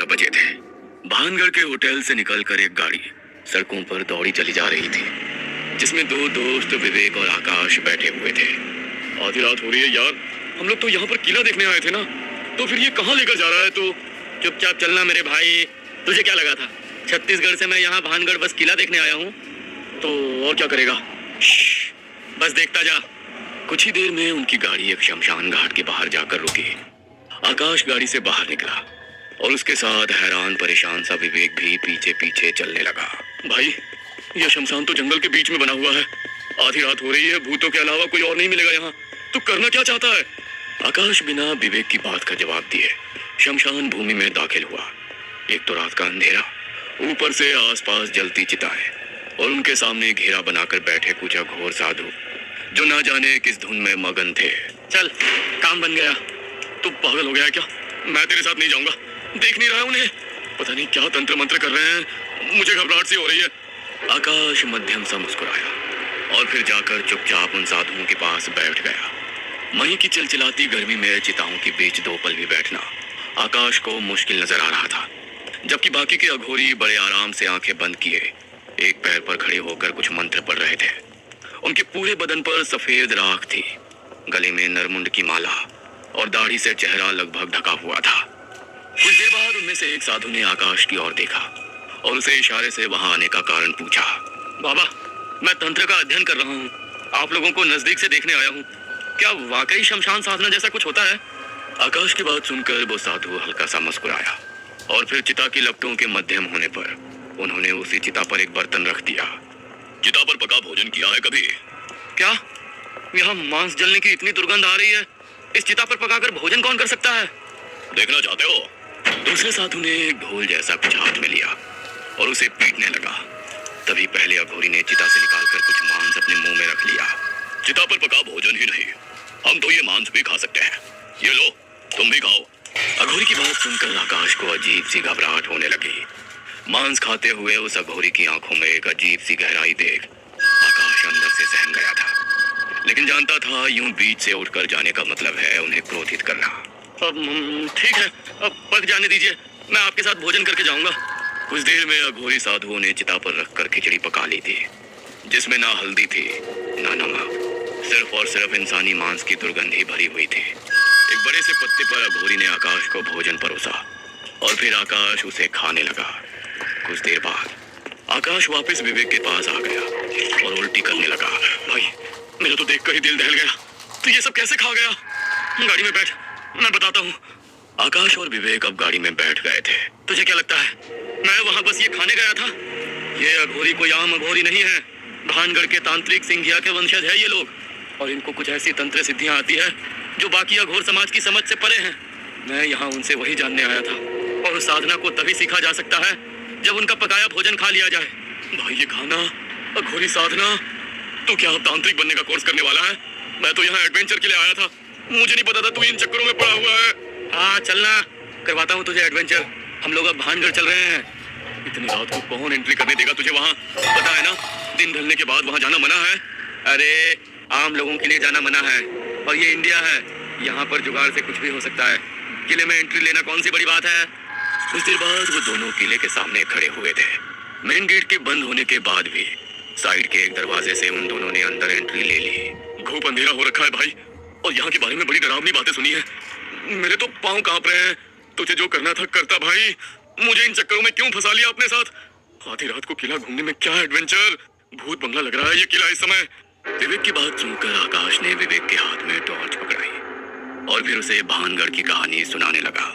बजे थे। भानगढ़ के होटल से निकलकर एक गाड़ी सड़कों पर दौड़ी चली जा रही थी, जिसमें दो दोस्त विवेक और आकाश बैठे हुए थे। आधी रात हो रही है यार, हम लोग तो यहाँ पर किला देखने आए थे ना, तो फिर ये कहाँ लेकर जा रहा है? तो चुपचाप चलना मेरे भाई। तुझे क्या लगा था छत्तीसगढ़ से मैं यहाँ भानगढ़ बस किला देखने आया हूँ? तो और क्या करेगा, बस देखता जा। कुछ ही देर में उनकी गाड़ी एक शमशान घाट के बाहर जाकर रुकी। आकाश गाड़ी से बाहर निकला और उसके साथ हैरान परेशान सा विवेक भी पीछे पीछे चलने लगा। भाई, यह शमशान तो जंगल के बीच में बना हुआ है। आधी रात हो रही है, भूतों के अलावा कोई और नहीं मिलेगा यहाँ। तू करना क्या चाहता है? आकाश बिना विवेक की बात का जवाब दिए शमशान भूमि में दाखिल हुआ। एक तो रात का अंधेरा, ऊपर से आसपास जलती चिताएं और उनके सामने घेरा बनाकर बैठे कुछ अघोर साधु जो ना जाने किस धुन में मगन थे। चल, काम बन गया। तू पागल हो गया है क्या? मैं तेरे साथ नहीं जाऊंगा। देख नहीं रहा उन्हें? पता नहीं क्या तंत्र मंत्र कर रहे हैं, मुझे घबराहट सी हो रही है। आकाश मध्यम सा मुस्कुराया और फिर जाकर चुपचाप उन साधुओं के पास बैठ गया। मई की चिलचिलाती गर्मी में चिताओं के बीच दो पल भी बैठना आकाश को मुश्किल नजर आ रहा था, जबकि बाकी के अघोरी बड़े आराम से आंखें बंद किए एक पैर पर खड़े होकर कुछ मंत्र पढ़ रहे थे। उनके पूरे बदन पर सफेद राख थी, गले में नरमुंड की माला और दाढ़ी से चेहरा लगभग ढका हुआ था। कुछ देर बाद उनमें से एक साधु ने आकाश की ओर देखा और उसे इशारे से वहां आने का कारण पूछा। बाबा, मैं तंत्र का अध्ययन कर रहा हूँ, आप लोगों को नजदीक से देखने आया हूँ। क्या वाकई शमशान साधना जैसा कुछ होता है? आकाश की बात सुनकर वो साधु हल्का सा मुस्कुराया और फिर चिता की लपटों के मध्यम होने पर उन्होंने उसी चिता पर एक बर्तन रख दिया। चिता पर पका भोजन किया है कभी? क्या यहाँ मांस जलने की इतनी दुर्गंध आ रही है? इस चिता पर पकाकर भोजन कौन कर सकता है? देखना चाहते हो? दूसरे साधु ने एक ढोल जैसा कुछ हाथ में लिया और उसे पीटने लगा। तभी पहले अघोरी ने चिता से निकालकर कुछ मांस अपने मुंह में रख लिया। चिता पर पका भोजन ही नहीं, हम तो ये मांस भी खा सकते हैं। ये लो, तुम भी खाओ। अघोरी की बात सुनकर आकाश को अजीब सी घबराहट होने लगी। मांस खाते हुए उस अघोरी की आंखों में एक अजीब सी गहराई देख आकाश अंदर से सहम गया था, लेकिन जानता था यूं बीच से उठकर जाने का मतलब है उन्हें क्रोधित करना। अब ठीक है, अब पक जाने दीजिए, मैं आपके साथ भोजन करके जाऊंगा। कुछ देर में अघोरी साधुओं ने चिता पर रखकर खिचड़ी पका ली थी, जिसमें ना हल्दी थी ना नमक, सिर्फ और सिर्फ इंसानी मांस की दुर्गंध ही भरी हुई थी। एक बड़े से पत्ते पर अघोरी ने आकाश को भोजन परोसा और फिर आकाश उसे खाने लगा। कुछ देर बाद आकाश वापस विवेक के पास आ गया और उल्टी करने लगा। भाई, मेरा तो देखकर ही दिल दहल गया। तो ये सब कैसे खा गया? गाड़ी में बैठ, मैं बताता हूँ। आकाश और विवेक अब गाड़ी में बैठ गए थे। तुझे क्या लगता है मैं वहाँ बस ये खाने गया था? ये अघोरी कोई आम अघोरी नहीं है, भानगढ़ के तांत्रिक सिंघिया के वंशज है ये लोग, और इनको कुछ ऐसी तंत्र सिद्धियां आती है जो बाकी अघोर समाज की समझ से परे हैं। मैं यहाँ उनसे वही जानने आया था, और उस साधना को तभी सीखा जा सकता है जब उनका पकाया भोजन खा लिया जाए। भाई, ये खाना, अघोरी साधना, तो क्या अब तांत्रिक बनने का कोर्स करने वाला है? मैं तो यहाँ एडवेंचर के लिए आया था, मुझे नहीं पता था तू इन चक्करों में पड़ा हुआ है। हाँ चलना, करवाता हूँ तुझे एडवेंचर। हम लोग अब भानगढ़ चल रहे हैं। इतनी रात को कौन एंट्री करने देगा तुझे वहाँ? पता है ना, दिन ढलने के बाद वहाँ जाना मना है। अरे, आम लोगों के लिए जाना मना है, और ये इंडिया है, यहाँ पर जुगाड़ से कुछ भी हो सकता है। किले में एंट्री लेना कौन सी बड़ी बात है? कुछ देर बाद वो दोनों किले के सामने खड़े हुए थे। मेन गेट के बंद होने के बाद भी साइड के एक दरवाजे से उन दोनों ने अंदर एंट्री ले ली। घूप अंधेरा हो रखा है भाई, और यहाँ के बारे में बड़ी डरावनी बातें सुनी है। मेरे तो पाँव कांप रहे हैं। तुझे जो करना था करता भाई, मुझे इन चक्करों में क्यों फंसा लिया अपने साथ? आधी रात को किला घूमने में क्या एडवेंचर? भूत बंगला लग रहा है ये किला इस समय। विवेक की बात सुनकर आकाश ने विवेक के हाथ में टॉर्च पकड़ाई और फिर उसे भानगढ़ की कहानी सुनाने लगा।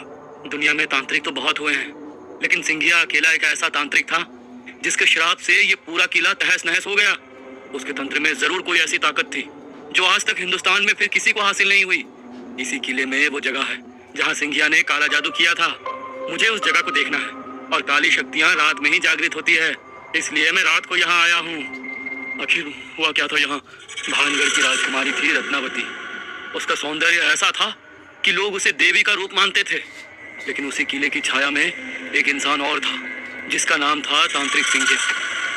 दुनिया में तांत्रिक तो बहुत हुए हैं, लेकिन सिंघिया अकेला एक ऐसा तांत्रिक था जिसके श्राप से ये पूरा किला तहस नहस हो गया। उसके तंत्र में जरूर कोई ऐसी ताकत थी जो आज तक हिंदुस्तान में फिर किसी को हासिल नहीं हुई। इसी किले में वो जगह है जहाँ सिंघिया ने काला जादू किया था। मुझे उस जगह को देखना है, और काली शक्तियाँ रात में ही जागृत होती है, इसलिए मैं रात को यहाँ आया हूँ। आखिर हुआ क्या था यहाँ? भानगढ़ की राजकुमारी थी रत्नावती। उसका सौंदर्य ऐसा था कि लोग उसे देवी का रूप मानते थे, लेकिन उसी किले की छाया में एक इंसान और था जिसका नाम था तांत्रिक सिंघिया।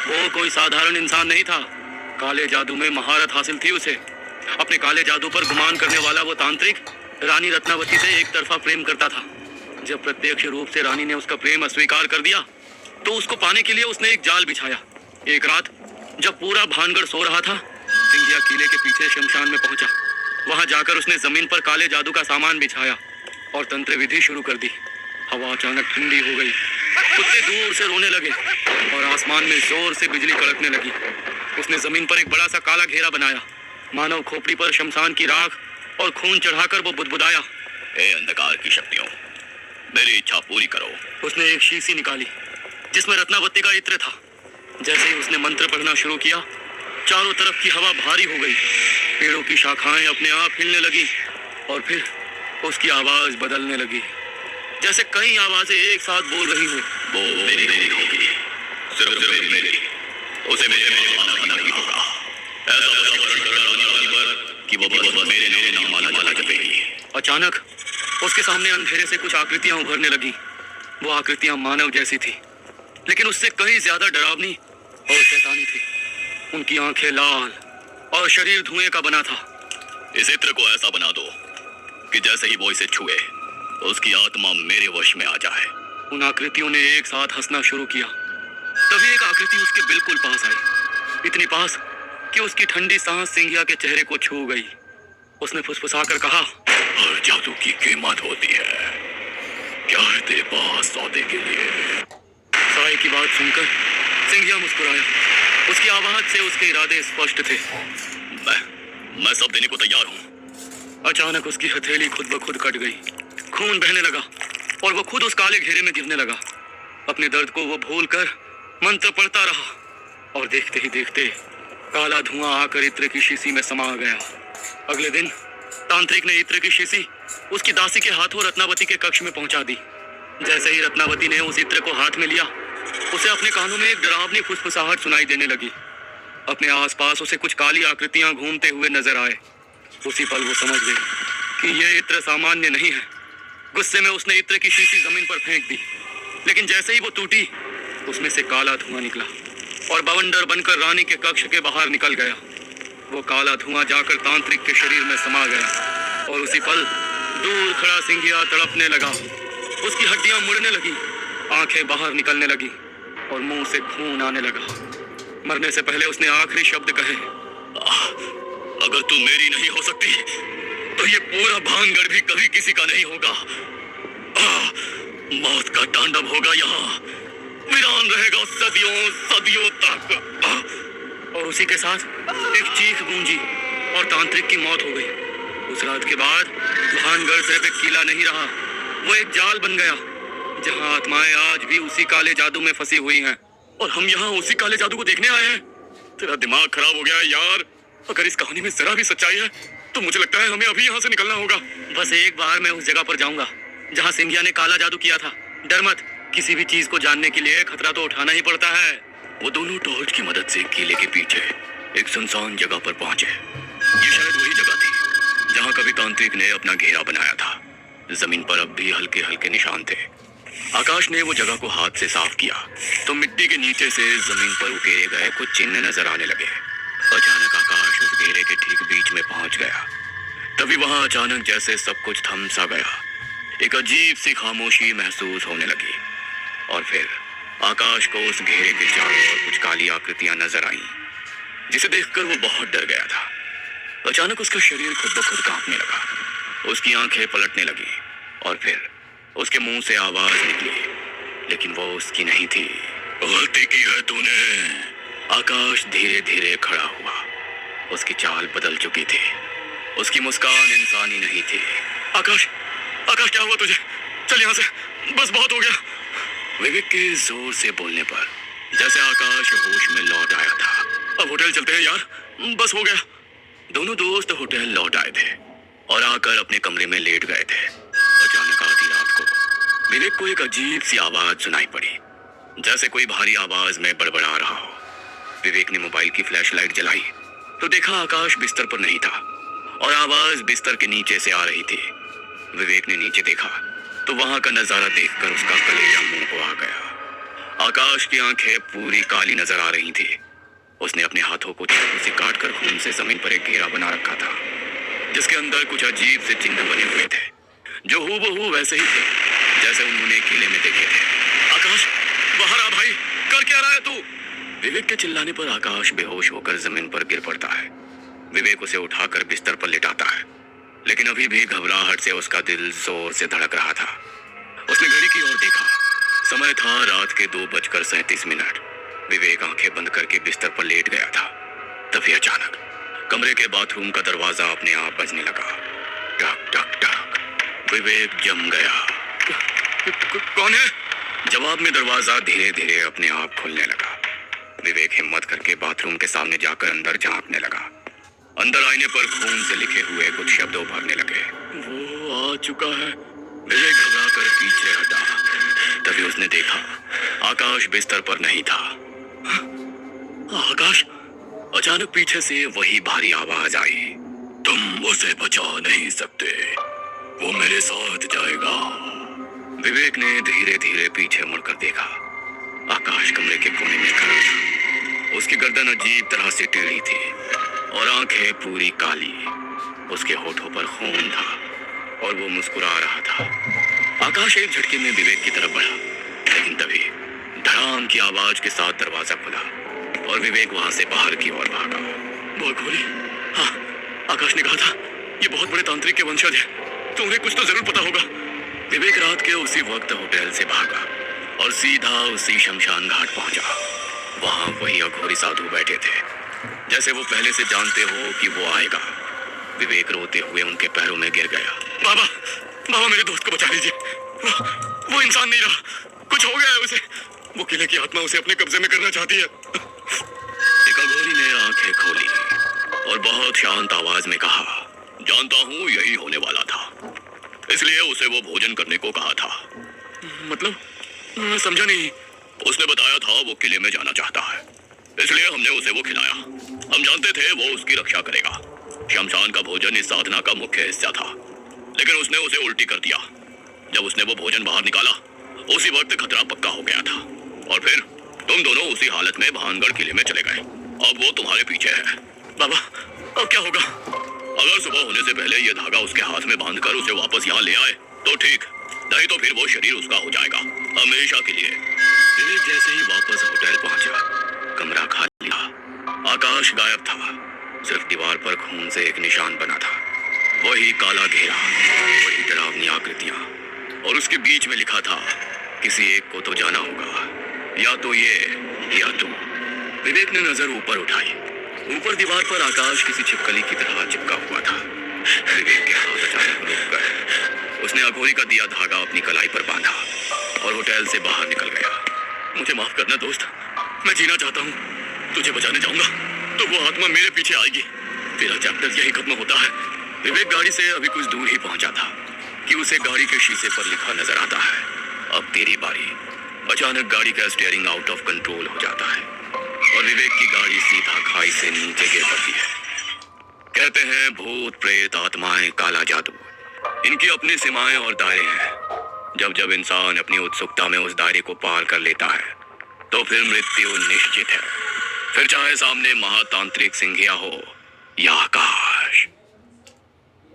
वो कोई साधारण इंसान नहीं था, काले जादू में महारत हासिल थी उसे। अपने काले जादू पर गुमान करने वाला वो तांत्रिक रानी रत्नावती से एक तरफा प्रेम करता था। जब प्रत्यक्ष रूप से रानी ने उसका प्रेम अस्वीकार कर दिया तो उसको पाने के लिए उसने एक जाल बिछाया। एक रात जब पूरा भानगढ़ सो रहा था, सिंधिया किले के पीछे शमशान में पहुंचा। वहां जाकर उसने जमीन पर काले जादू का सामान बिछाया और तंत्र विधि शुरू कर दी। हवा अचानक ठंडी हो गई, कुत्ते दूर से रोने लगे और आसमान में जोर से बिजली कड़कने लगी। उसने जमीन पर एक बड़ा सा काला घेरा बनाया। मानव खोपड़ी पर शमशान की राख और खून चढ़ाकर वो बुदबुदाया, हे अंधकार की शक्तियों, मेरी इच्छा पूरी करो। उसने एक शीशी निकाली जिसमें रत्नावती का इत्र था। जैसे ही उसने मंत्र पढ़ना शुरू किया, चारों तरफ की हवा भारी हो गई, पेड़ों की शाखाएं अपने आप हिलने लगी और फिर उसकी आवाज बदलने लगी, जैसे कई आवाजें एक साथ बोल रही हो। वो मेरी नहीं होगी, सिर्फ मेरी। उसे मेरे माना नहीं होगा। ऐसा वातावरण कराने वाली पर कि वो बस मेरे नाम माला माला जपेगी। अचानक उसके सामने अंधेरे से कुछ आकृतियां उभरने लगी। वो आकृतियां मानव जैसी थी, लेकिन उससे कहीं ज्यादा डरावनी और शैतानी थी। उनकी आंखें लाल और शरीर धुएं का बना था। इस इत्र को ऐसा बना दो कि जैसे ही वो इसे छुए, उसकी आत्मा मेरे वश में आ जाए। उन आकृतियों ने एक साथ हंसना शुरू किया। तभी एक आकृति उसके बिल्कुल पास आई, इतनी पास कि उसकी ठंडी सांस सिंघिया के चेहरे को छू गई। उसने फुसफुसाकर कहा, हर जादू की कीमत होती है, क्या है तेरे पास सौदे के लिए? साई की बात सुनकर सिंघिया मुस्कुराया। उसकी आवाज से उसके इरादे स्पष्ट थे। मैं सब देने को तैयार हूँ। अचानक उसकी हथेली खुद ब खुद कट गई, खून बहने लगा और वो खुद उस काले घेरे में गिरने लगा। अपने दर्द को वो भूलकर मंत्र पढ़ता रहा और देखते ही देखते काला धुआं आकर इत्र की शीशी में समा गया। अगले दिन तांत्रिक ने इत्र की शीशी उसकी दासी के हाथों रत्नावती के कक्ष में पहुंचा दी। जैसे ही रत्नावती ने उस इत्र को हाथ में लिया, उसे अपने कानों में एक डरावनी फुसफुसाहट सुनाई देने लगी। अपने आसपास उसे कुछ काली आकृतियां घूमते हुए नजर आए। उसी पल वो समझ गई कि यह इत्र सामान्य नहीं है। गुस्से में उसने इत्र की शीशी जमीन पर फेंक दी, लेकिन जैसे ही वो टूटी, उसमें से काला धुआं निकला और बवंडर बनकर रानी के कक्ष के बाहर निकल गया। वो काला धुआं जाकर तांत्रिक के शरीर में समा गया और उसी पल दूर खड़ा सिंघिया तड़पने लगा। उसकी हड्डियां मुड़ने लगी, आंखें बाहर निकलने लगी और मुंह से खून आने लगा। मरने से पहले उसने आखिरी शब्द कहे, अगर तू मेरी नहीं हो सकती तो ये पूरा भानगढ़ भी कभी किसी का नहीं होगा। मौत का तांडव होगा यहाँ, वीरान रहेगा सदियों सदियों तक। और उसी के साथ एक चीख गूंजी और तांत्रिक की मौत हो गई। उस रात के बाद भानगढ़ सिर्फ एक किला नहीं रहा, वो एक जाल बन गया जहां आत्माएं आज भी उसी काले जादू में फंसी हुई हैं। और हम यहाँ उसी काले जादू को देखने आए हैं। तेरा दिमाग खराब हो गया है यार। अगर इस कहानी में जरा भी सच्चाई है तो मुझे लगता है हमें अभी यहाँ से निकलना होगा। बस एक बार मैं उस जगह पर जाऊंगा जहाँ सिंघिया ने काला जादू किया था। डर मत, किसी भी चीज को जानने के लिए खतरा तो उठाना ही पड़ता है। वो दोनों टॉर्च की मदद से किले के पीछे एक सुनसान जगह पर पहुंचे। ये शायद वही जगह थी जहां कभी तांत्रिक ने अपना घेरा बनाया था। जमीन पर अब भी हल्के हल्के निशान थे। आकाश ने वो जगह को हाथ से साफ किया तो मिट्टी के नीचे से जमीन पर उकेरे गए कुछ चिन्ह नजर आने लगे। अचानक आकाश उस घेरे के ठीक बीच में पहुंच गया। तभी वहां अचानक जैसे सब कुछ थम सा गया। एक अजीब सी खामोशी महसूस होने लगी और फिर आकाश को उस घेरे के चारों ओर कुछ काली आकृतियां नजर आईं, जिसे देखकर वो बहुत डर गया था। अचानक उसका शरीर खुद ब खुद कांपने लगा। उसकी आंखें पलटने लगी और फिर उसके मुंह से आवाज निकली, लेकिन वो उसकी नहीं थी। गलती की है तूने। आकाश धीरे धीरे खड़ा हुआ। उसकी चाल बदल चुकी थी। उसकी मुस्कान इंसानी नहीं थी। आकाश, आकाश क्या हुआ तुझे? चल यहाँ से, बस बहुत हो गया। विवेक के जोर से बोलने पर जैसे आकाश होश में लौट आया था। अब होटल चलते हैं यार, बस हो गया। दोनों दोस्त होटल लौट आए थे और आकर अपने कमरे में लेट गए थे। अचानक आधी रात को विवेक को एक अजीब सी आवाज सुनाई पड़ी, जैसे कोई भारी आवाज में बड़बड़ा रहा हो। विवेक ने मोबाइल की फ्लैशलाइट जलाई तो देखा आकाश बिस्तर पर नहीं था और आवाज बिस्तर के नीचे से आ रही थी। विवेक ने नीचे देखा तो वहां का नजारा देखकर उसका कलेजा मुंह को आ गया। आकाश की आंखें पूरी काली नजर आ रही थी। उसने अपने हाथों को चाकू से काटकर खून से जमीन पर एक घेरा बना रखा था, जिसके अंदर कुछ अजीब से चिन्ह बने हुए थे, जो हूबहू वैसे ही थे जैसे उन्होंने किले में देखे थे। आकाश, बाहर आ भाई, कर क्या रहा है तू? विवेक के चिल्लाने पर आकाश बेहोश होकर जमीन पर गिर पड़ता है। विवेक उसे उठाकर बिस्तर पर लिटाता है, लेकिन अभी भी घबराहट से उसका दिल जोर से धड़क रहा था। उसने घड़ी की ओर देखा। समय था रात के 2:37। विवेक आंखें बंद करके बिस्तर पर लेट गया था। तभी अचानक कमरे के बाथरूम का दरवाजा अपने आप बजने लगा। टक टक टक। विवेक जम गया। कौन है? जवाब में दरवाजा धीरे धीरे अपने आप खुलने लगा। विवेक हिम्मत करके बाथरूम के सामने जाकर अंदर झांकने लगा। अंदर आईने पर खून से लिखे हुए कुछ शब्द उभरने लगे। वो आ चुका है। विवेक घबराकर पीछे हटा। तभी उसने देखा आकाश बिस्तर पर नहीं था। आकाश! अचानक पीछे से वही भारी आवाज आई। तुम उसे बचा नहीं सकते, वो मेरे साथ जाएगा। विवेक ने धीरे धीरे पीछे मुड़कर देखा। आकाश कमरे के कोने में खड़ा था। उसकी गर्दन अजीब तरह से टेढ़ी थी और आंखें पूरी काली। उसके होठों पर खून था और वो मुस्कुरा रहा था। आकाश एक झटके में विवेक की तरफ बढ़ा, लेकिन तभी धड़ाम की आवाज के साथ दरवाजा खुला और विवेक वहां से बाहर की ओर भागा। वो घोड़ी! हाँ, आकाश ने कहा था ये बहुत बड़े तांत्रिक के वंशज है, तो उन्हें कुछ तो जरूर पता होगा। विवेक रात के उसी वक्त होटल से भागा और सीधा उसी शमशान घाट पहुंचा। वहां वही अघोरी साधु बैठे थे, जैसे वो पहले से जानते हो कि वो आएगा। विवेक रोते हुए उनके पैरों में गिर गया। बाबा, बाबा मेरे दोस्त को बचा लीजिए। वो इंसान नहीं रहा, कुछ हो गया है उसे। वो किले की आत्मा उसे अपने कब्जे में करना चाहती है। एक अघोरी ने आंखें खोली और बहुत शांत आवाज में कहा, जानता हूँ यही होने वाला था, इसलिए उसे वो भोजन करने को कहा था। मतलब? मैं समझा नहीं। उसने बताया था वो किले में जाना चाहता है, इसलिए हमने उसे वो खिलाया। हम जानते थे वो उसकी रक्षा करेगा। शमशान का भोजन इस साधना का मुख्य हिस्सा था, लेकिन उसने उसे उल्टी कर दिया। जब उसने वो भोजन बाहर निकाला, उसी वक्त खतरा पक्का हो गया था और फिर तुम दोनों उसी हालत में भानगढ़ किले में चले गए। अब वो तुम्हारे पीछे है। बाबा, अब क्या होगा? अगर सुबह होने से पहले ये धागा उसके हाथ में बांधकर उसे वापस यहाँ ले आए तो ठीक, नहीं तो फिर वो शरीर उसका हो जाएगा हमेशा के लिए। विवेक जैसे ही वापस होटल पहुंचा, कमरा खाली था। आकाश गायब था। सिर्फ दीवार पर खून से एक निशान बना था। वही काला घेरा, वही डरावनी आकृतियां, और उसके बीच में लिखा था, किसी एक को तो जाना होगा, या तो ये या तुम। विवेक ने नजर ऊपर उठाई। ऊपर दीवार पर आकाश किसी छिपकली की तरह चिपका हुआ था। विवेक के हाथ अचानक रुक गए। उसने अघोरी का दिया धागा अपनी कलाई पर बांधा और होटल से बाहर निकल गया। मुझे माफ करना दोस्त, मैं जीना चाहता हूँ। तुझे बचाने जाऊंगा तो वो आत्मा मेरे पीछे आएगी। तेरा चैप्टर यही खत्म होता है। विवेक गाड़ी से अभी कुछ दूर ही पहुंचा था कि उसे गाड़ी के शीशे पर लिखा नजर आता है, अब तेरी बारी। अचानक गाड़ी का स्टीयरिंग आउट ऑफ कंट्रोल हो जाता है और विवेक की गाड़ी सीधा खाई से नीचे गिर पड़ती है। कहते हैं भूत प्रेत आत्माएं काला जादू, इनकी अपनी सीमाएं और दायरे हैं। जब जब इंसान अपनी उत्सुकता में उस दायरे को पार कर लेता है तो फिर मृत्यु निश्चित है, फिर चाहे सामने महातांत्रिक सिंघिया हो या आकाश।